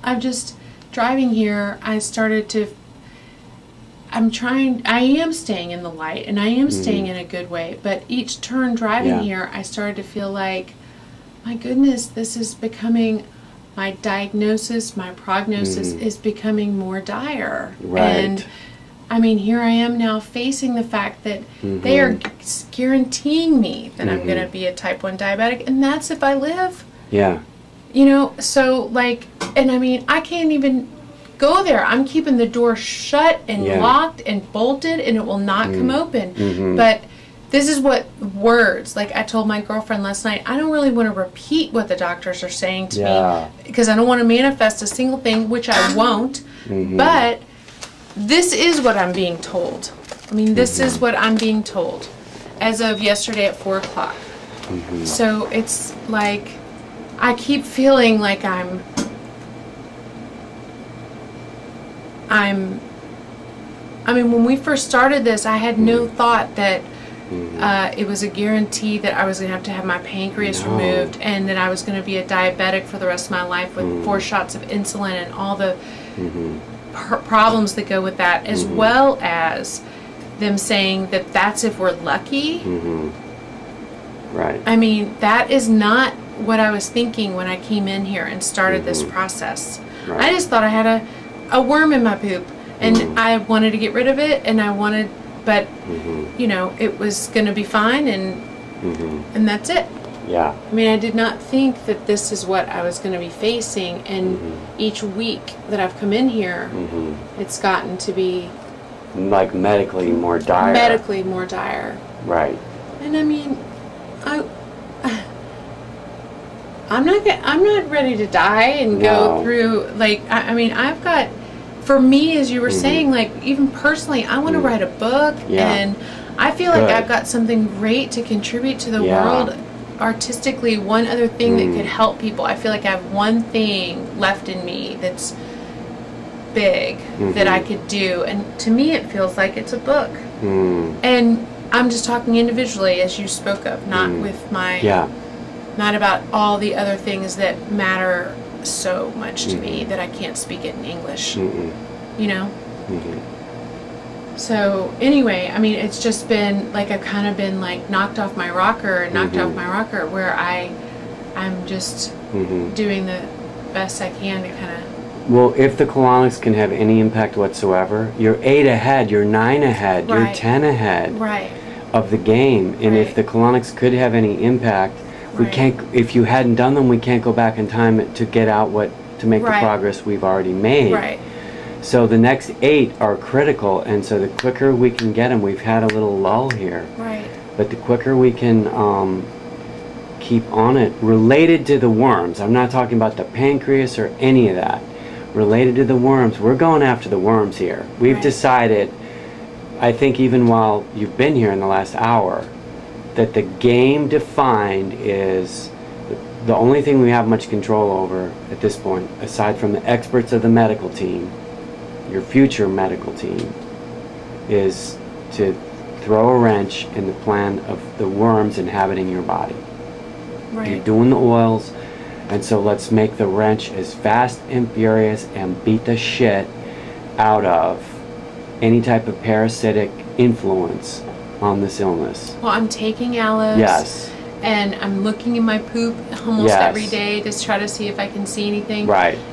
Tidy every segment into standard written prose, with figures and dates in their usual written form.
I've just, driving here, I started to, I am staying in the light, and I am staying in a good way, but each turn driving here, I started to feel like, my goodness, this is becoming, my diagnosis, my prognosis is becoming more dire. Right. And I mean, here I am now facing the fact that they are guaranteeing me that I'm going to be a type 1 diabetic, and that's if I live. Yeah. You know, so like, and I mean, I can't even go there. I'm keeping the door shut and locked and bolted, and it will not come open. But this is what words, like I told my girlfriend last night, I don't really want to repeat what the doctors are saying to me, because I don't want to manifest a single thing, which I won't. But this is what I'm being told. I mean, this is what I'm being told as of yesterday at 4 o'clock. So it's like, I keep feeling like I mean, when we first started this, I had no thought that it was a guarantee that I was going to have my pancreas removed, and that I was going to be a diabetic for the rest of my life with 4 shots of insulin and all the problems that go with that, as well as them saying that that's if we're lucky. Right. I mean, that is not what I was thinking when I came in here and started this process. Right. I just thought I had a worm in my poop, and I wanted to get rid of it, and I wanted, but you know, it was going to be fine, and that's it. Yeah. I mean, I did not think that this is what I was going to be facing, and each week that I've come in here, it's gotten to be like medically more dire. Medically more dire. Right. And I mean, I'm not ready to die and go through, like, I mean, I've got, for me, as you were saying, like, even personally, I want to write a book, and I feel like I've got something great to contribute to the world artistically. One other thing that could help people. I feel like I have one thing left in me that's big that I could do, and to me it feels like it's a book. And I'm just talking individually, as you spoke of, not with my not about all the other things that matter so much to me that I can't speak it in English. You know? So anyway, I mean, it's just been like I've kind of been like knocked off my rocker, where I'm just doing the best I can to kind of. Well, if the colonics can have any impact whatsoever, you're 8 ahead, you're 9 ahead, you're 10 ahead of the game, and if the colonics could have any impact, we can't. If you hadn't done them, we can't go back in time to get out to make the progress we've already made. So the next 8 are critical, and so the quicker we can get them, we've had a little lull here. But the quicker we can keep on it, related to the worms. I'm not talking about the pancreas or any of that. Related to the worms, we're going after the worms here. We've decided, I think even while you've been here in the last hour, that the game defined is the only thing we have much control over at this point, aside from the experts of the medical team, your future medical team, is to throw a wrench in the plan of the worms inhabiting your body. You're doing the oils, and so let's make the wrench as fast and furious and beat the shit out of any type of parasitic influence on this illness. Well, I'm taking aloes. And I'm looking in my poop almost every day to try to see if I can see anything.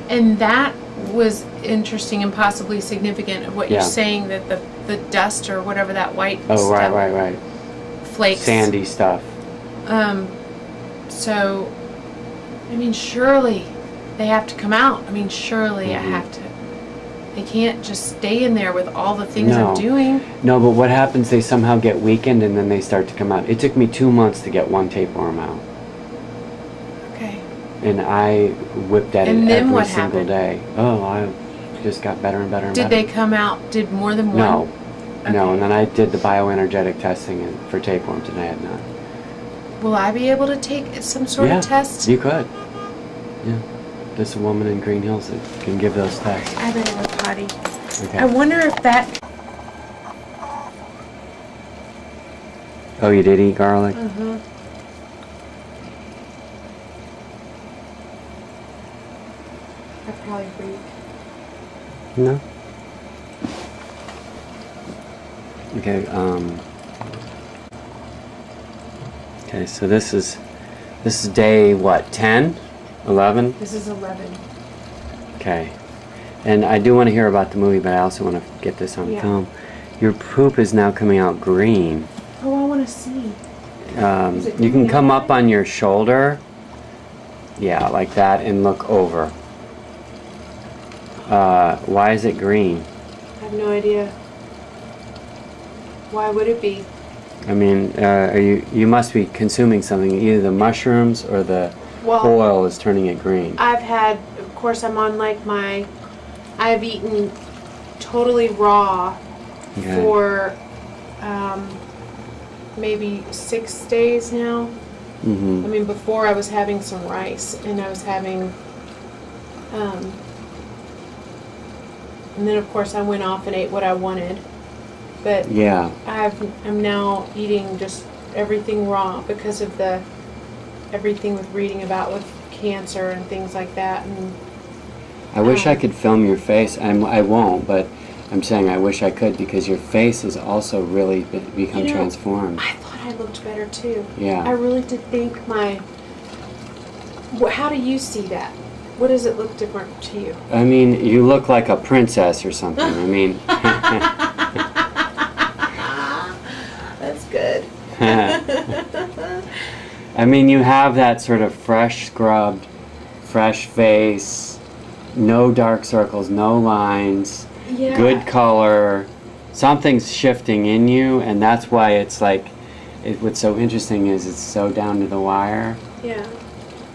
And that was interesting and possibly significant of what you're saying, that the dust or whatever that white stuff, flakes, sandy stuff. So, I mean, surely they have to come out. I mean, surely I have to. They can't just stay in there with all the things I'm doing. No, but what happens, they somehow get weakened and then they start to come out. It took me 2 months to get 1 tapeworm out. And I whipped at it every single day. Oh, I just got better and better and better. Did they come out, did more than one? No. No, and then I did the bioenergetic testing for tapeworms, and I had none. Will I be able to take some sort of test? You could. Yeah. There's a woman in Green Hills that can give those tests. I better go potty. I wonder if that... Oh, you did eat garlic? I probably freak. No. Okay. Okay. So this is day what? 10, 11. This is 11. Okay. And I do want to hear about the movie, but I also want to get this on film. Your poop is now coming out green. Oh, I want to see. You can come up on your shoulder. Yeah, like that, and look over. Why is it green? I have no idea. Why would it be? I mean, you must be consuming something. Either the mushrooms or the oil is turning it green. I've had, of course, I'm on like I have eaten totally raw for maybe 6 days now. Mm-hmm. I mean, before I was having some rice, and I was having, and then of course I went off and ate what I wanted. But yeah, I'm now eating just everything raw because of everything with reading about with cancer and things like that. And I wish I could film your face. I won't, but I'm saying I wish I could, because your face has also really become transformed. I thought I looked better too. Yeah. I really did think how do you see that? What does it look different to you? I mean, you look like a princess or something. I mean. That's good. I mean, you have that sort of fresh scrubbed, fresh face, no dark circles, no lines, good color. Something's shifting in you, and that's why it's like, what's so interesting is it's so down to the wire. Yeah.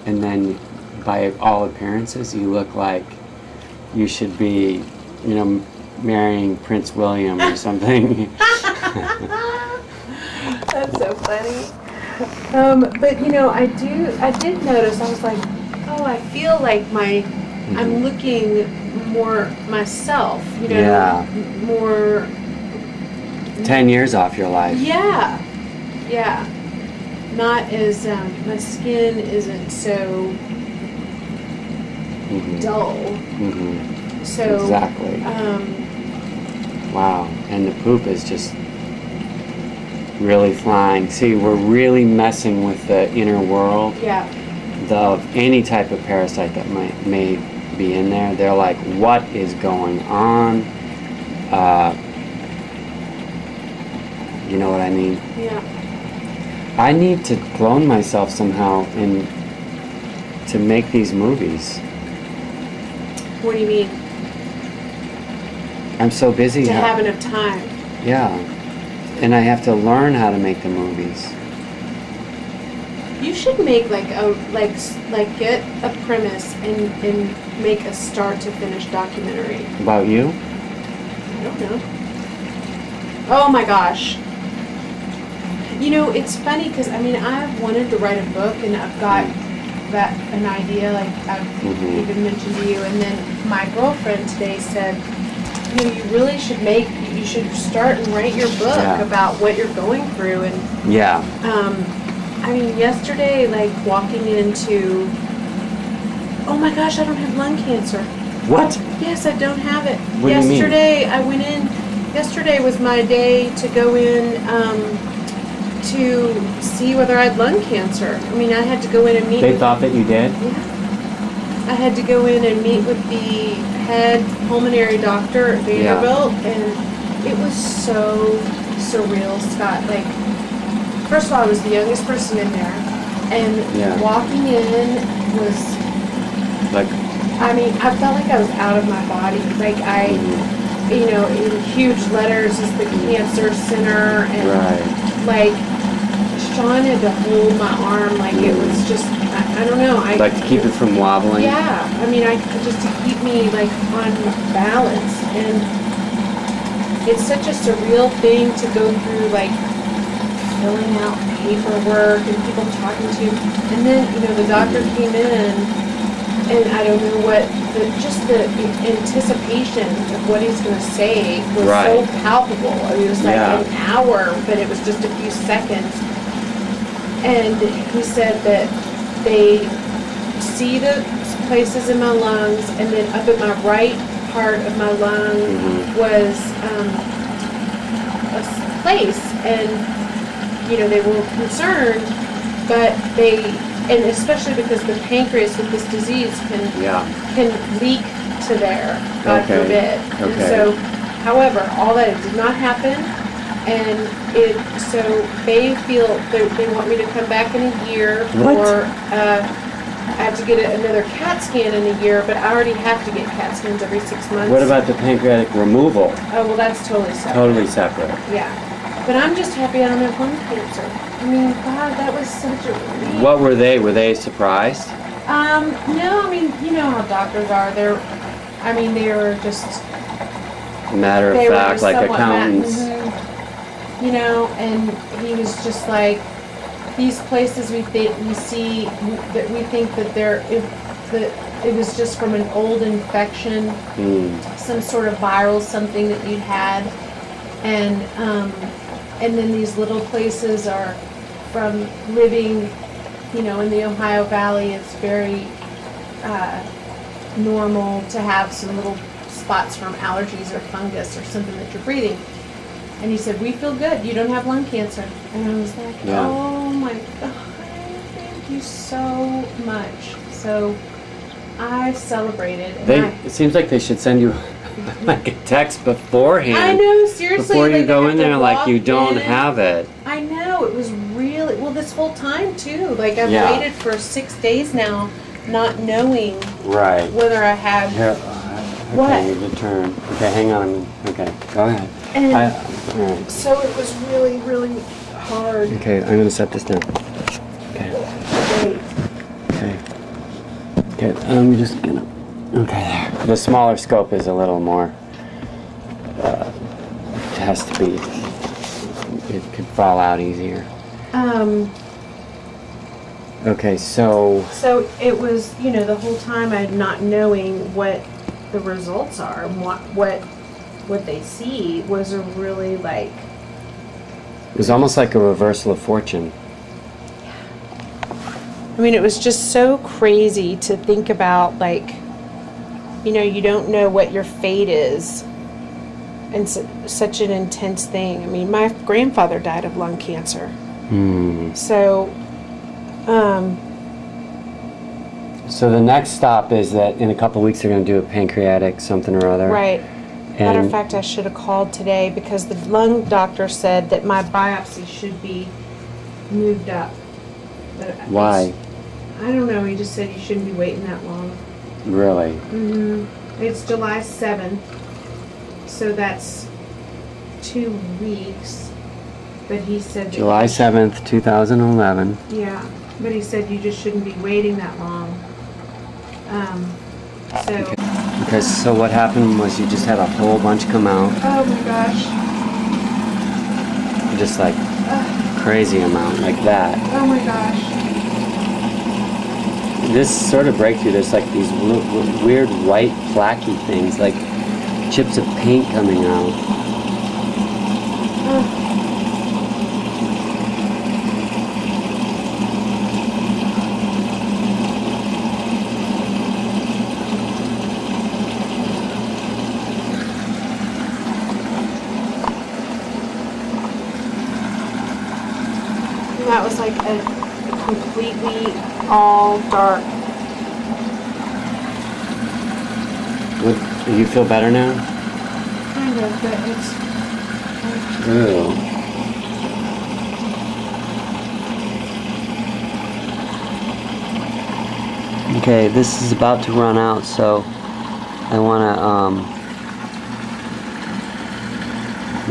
And then, by all appearances, you look like you should be, marrying Prince William or something. That's so funny. But I did notice, I was like, oh, I feel like I'm looking more myself, more 10 years off your life. Yeah. Not as, my skin isn't so dull. Mm-hmm. So exactly. Wow, and the poop is just really flying. See, we're really messing with the inner world. Yeah. Of any type of parasite that may be in there. They're like, what is going on? You know what I mean? Yeah. I need to clone myself somehow and to make these movies. What do you mean? I'm so busy. To have enough time. Yeah. And I have to learn how to make the movies. You should make get a premise and make a start to finish documentary. About you? I don't know. Oh my gosh. It's funny because I've wanted to write a book, and I've got an idea, like I've even mentioned to you, and then my girlfriend today said, you really should start and write your book about what you're going through. And yesterday, like walking into, oh my gosh, I don't have lung cancer. What? Yes, I don't have it. What do you mean? I went in, yesterday was my day to go in to see whether I had lung cancer. I had to go in and meet. They thought that you did? Yeah. I had to go in and meet with the head pulmonary doctor at Vanderbilt, and it was so surreal, Scott. Like, first of all, I was the youngest person in there, and walking in was like, I felt like I was out of my body. Like in huge letters is the cancer center, and like Sean had to hold my arm, like it was just, I don't know. Like to keep it from wobbling? Yeah, just to keep me like on balance. And it's such a surreal thing to go through, like filling out paperwork and people talking to you. And then, the doctor came in, and I don't know what, the anticipation of what he's going to say was so palpable. It was like an hour, but it was just a few seconds. And he said that they see the places in my lungs, and then up in my right part of my lung was a place, and you know, they were concerned, but and especially because the pancreas with this disease can leak to there, God forbid. And so, however, all that did not happen, and so they feel they want me to come back in a year for. I have to get another CAT scan in a year, but I already have to get CAT scans every 6 months. What about the pancreatic removal? Oh, well, that's totally separate. Totally separate. Yeah. But I'm just happy I don't have lung cancer. I mean, God, that was such a relief. What were they? Were they surprised? No, I mean, you know how doctors are. They were just... Matter of fact, like accountants. You know, and he was just like, these places we think that it was just from an old infection, some sort of viral something that you'd had, and then these little places are from living, you know, in the Ohio Valley. It's very normal to have some little spots from allergies or fungus or something that you're breathing. And he said, we feel good. You don't have lung cancer. And I was like, oh my God, thank you so much. So I celebrated. And it seems like they should send you like a text beforehand. I know, seriously. Before you go in there, like you don't have it. I know, it was really, well, this whole time too. Like I've waited for 6 days now, not knowing whether I had. Here, okay, your turn. Okay, hang on. Okay, go ahead. And so it was really, really hard. Okay, I'm going to set this down. Okay. Okay. Okay, I'm just going to... Okay, there. The smaller scope is a little more... it has to be... It could fall out easier. Okay, so... So it was, you know, the whole time I'm not knowing what the results are and what they see was a really like... It was almost like a reversal of fortune. I mean, it was just so crazy to think about, like, you know, you don't know what your fate is. And such an intense thing. I mean, my grandfather died of lung cancer. So, so the next stop is that in a couple of weeks they're going to do a pancreatic something or other. Right. Matter of fact, I should have called today because the lung doctor said that my biopsy should be moved up. But why? I don't know. He just said you shouldn't be waiting that long. Really? It's July 7th, so that's 2 weeks. But he said that July 7th, 2011. Yeah, but he said you just shouldn't be waiting that long. Okay, so what happened was you just had a whole bunch come out. Oh my gosh. Just like crazy amount, like that. Oh my gosh. This sort of breakthrough, there's like these weird white plaquey things, like chips of paint coming out. That was like a completely all dark. Do you feel better now? Kind of, but it's... Ooh. Okay, this is about to run out, so I want to,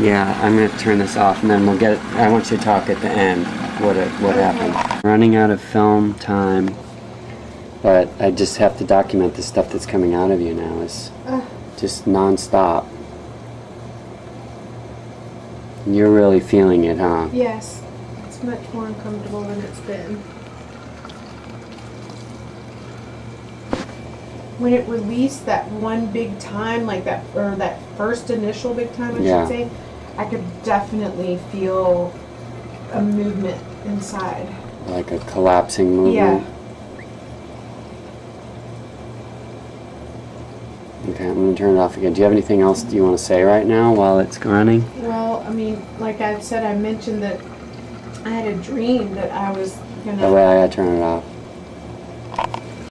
yeah, I'm going to turn this off and then we'll get, I want you to talk at the end, what happened. Running out of film time, but I just have to document the stuff that's coming out of you now. It's just non-stop. You're really feeling it, huh? Yes. It's much more uncomfortable than it's been. When it released that one big time, like that, or that first initial big time, I should say, I could definitely feel a movement inside. Like a collapsing movement? Yeah. Okay, I'm going to turn it off again. Do you have anything else you want to say right now while it's running? Well, I mean, like I said, I mentioned that I had a dream that I was going to... Oh, I got to turn it off.